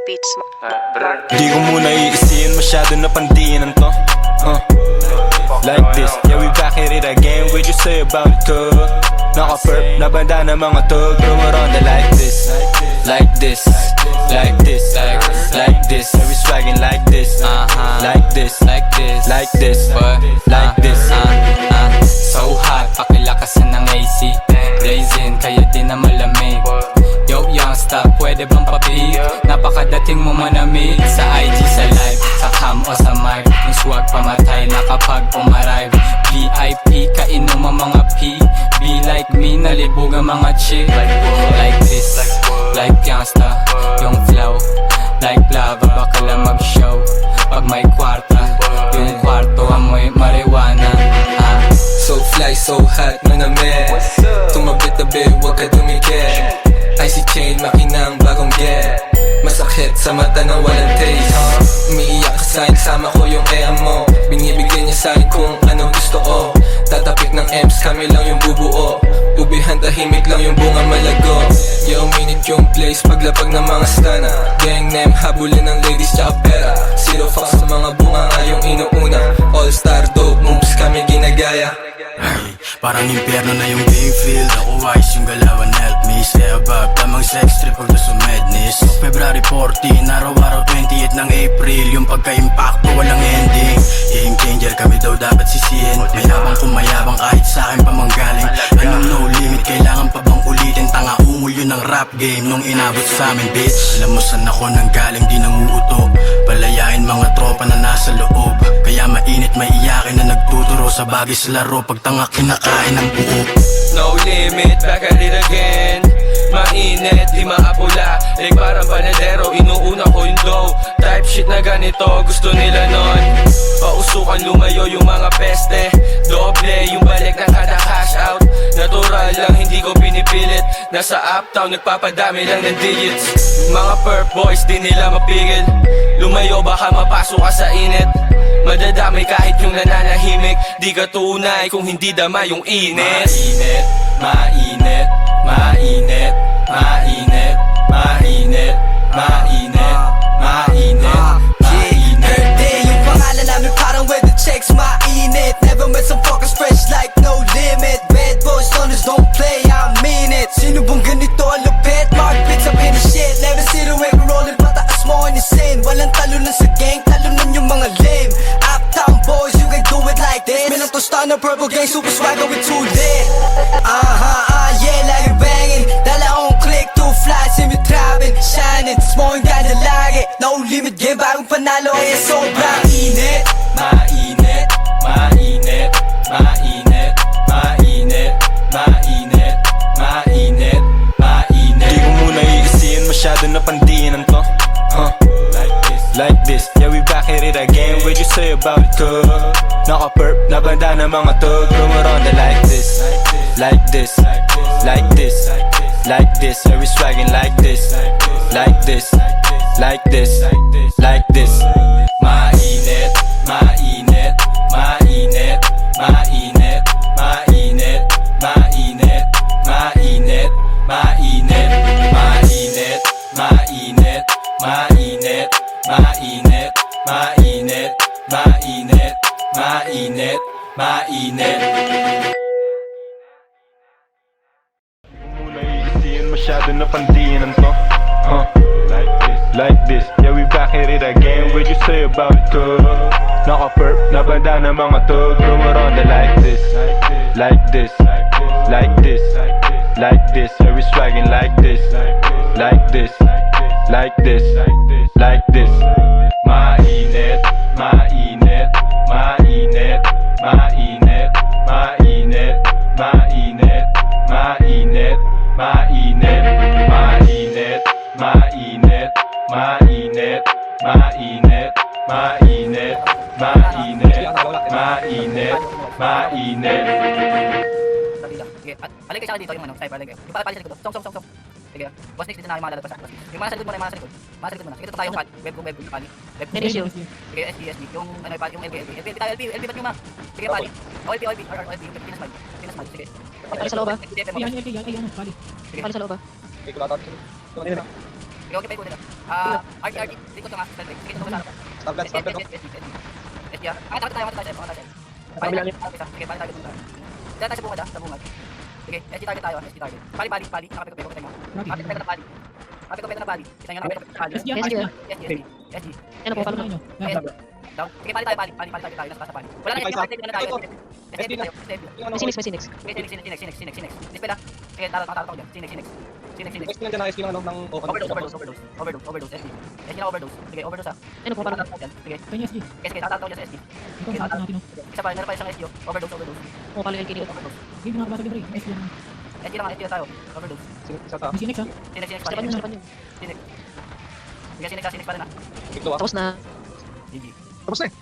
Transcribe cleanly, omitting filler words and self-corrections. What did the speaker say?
Beats. Di ko muna iisihin, masyado na pandinan to. Like this, yeah we back at it again. What you say about it to? Naka-perp, nabanda na mga tug. Rumaronda like this, like this, like this, like this. Yeah we swagging like this, like this, like this, like this, like this. So hot, pakilakasan ng AC. Blazing, kaya di na malamig. Yo youngster, pwede bang papi? Napakadating mo manamig sa IG, sa live, sa cam o sa mic. Yung swag pamatay na kapag umarive. VIP, kainom ang mga P. Be like me, nalibog ang mga chick. Like this, like youngster, yung flow. Like lava, baka lang mag-show. Pag may kwarta, yung kwarto amoy marijuana. So fly, so hot, manamit. Tumabit-tabi, wag ka dumikit. Icy chain, makinang bagong get. Masakit sa mata na walang taste. Umiiyak ka sa'kin, sama ko yung ea mo. Binibigyan niya sa'kin kung ano gusto ko. Tatapik ng M's, kami lang yung bubuo. Ubihan, tahimik lang yung bunga malago. Yo, minute yung place, paglapag ng mga stana. Gang name, habulin ng ladies tsaka pera. Zero fucks sa mga bunga nga yung inuuna. All star dope moves, kami ginagaya. Ay, parang impyerno na yung game field. Ako wise yung galawan, help me stay above. Tamang sex trip pag gusto madness. February 14, araw-araw 28 ng April. Yung pagka-impacto walang ending. Game changer kami daw dapat sisihin. Mayabang kumayabang kahit sa akin pa manggaling. Anong no limit, kailangan pa bang ulitin? Tanga ungol yun ng rap game nung inabot sa amin, bitch. Alam mo saan ako nanggaling, di nanguuto. Palayain mga tropa na nasa loob. Kaya mainit, may iyakin na nagtuturo sa bagay sa laro. Pag tanga kinakain ng buo. No limit, back at it again. Mainit, di maapula. Like parang panadero, inuuna ko yung dough. Type shit na ganito, gusto nila nun. Pausukan lumayo yung mga peste. Doble yung balik ng kada cash out. Natural lang, hindi ko pinipilit. Nasa uptown, nagpapadami lang ng digits. Mga perp boys, di nila mapigil. Lumayo, baka mapasok ka sa init. Madadami kahit yung nananahimik. Di ka tunay kung hindi dama yung init. Mainit, mainit, mainit, mainit, mainit, mainit, mainit. Birthday, yung pangalan namin parang where the checks mainit. Never met some fuckers fresh like no limit. Bad boys, stoners don't play, I mean it. Sino bang ganito ang lupit? Mark Pitts, I'm in the shit. Never see the way we rollin', pataas mo ang isin. Walang talunan sa gang, talunan yung mga lame. Uptown boys, you can do it like this. Minang tostada na purple gang, super swagger with too lit. Yeah, like banging. Dala akong click, too fly, see me trapping, shining. Smoking ganda lagi. No limit game, bagong panalo, kaya sobrang init. Mainit, mainit, mainit, mainit, mainit, mainit, mainit. Di ko muna iisihin, masyado na pandinan to. Like this, yeah we back at it again. What you say about it to? Naka-perp, nabanda na mga tug. Rumaronda like this, like this, like this, like this. Yeah we swagging like this, like this, like this, like this. Mainit, mainit, mainit, mainit, mainit, mainit, mainit, mainit, mainit, mainit, mainit, mainit, mainit, mainit, mainit, mainit. Muna iisihin, masyado na pandinan to. Like this, yeah we back at it again. What you say about it to? Naka-perp, nabanda na mga tug. Rumaronda like this, like this, like this, like this. Yeah we swagging like this, like this, like this, like this. Mainit, mainit, mainit, mainit, mainit, mainit, mainit, mainit, mainit, mainit, mainit, mainit, mainit, mainit, mainit, mainit. Sige, paligay siya dito yung ano, sniper, paligay. Yung paligay sa likod, song. Sige, boss next dito na yung mga lalabas. Yung mga sa likod muna, yung mga sa likod. Mga sa likod muna. Sige, ito tayo, web ko, pali. Web ko, sige, SB, yung ano, yung LB tayo, LB, ba't yung ma? Sige, pali. OLB, RRLB, yung Pinas Mag, sige. Pali sa loob ah. Ayan, pali. Sige. Pali sa loob ah. Sige, okay, pay ko nila. RT, likod ka nga, spell break. Sige, tutok ka sa Stop that, stop that. SD, Angat tayo, tayo. Bali tayo. Sige, bali tayo dun tayo. Dito tayo sa bungad, Sige, SD target tayo, SD target. Pali. Nakapiko, tingnan. Nakapiko na pali. Kita nyo, nakapiko na pali. SD. Ano po, follow na inyo. Down. Sige, pali tayo. Nasa pali. Wala na, SD na tayo. SD tayo. May Sinex. Sinex. Dispela. Sige, tara ko dyan. Sinex. Next lang dyan na SQ ng Overdose. SD na overdose. Sige, overdose Ano po, follow na. Sige, Kanya SD. tatataw dyan sa SD. Ito, sa atin natin. Isa pa, meron pa isang SDO. Overdose. O, follow LKD. Hindi nga basag libre. SD lang. SD na tayo. Overdose. Isa ta. May Sinex ha. Sinex Sa pa. panyo, sa panyo. Sinex. Sige, Sinex pa rin Ito ah. Tapos na. GG. Tapos na eh.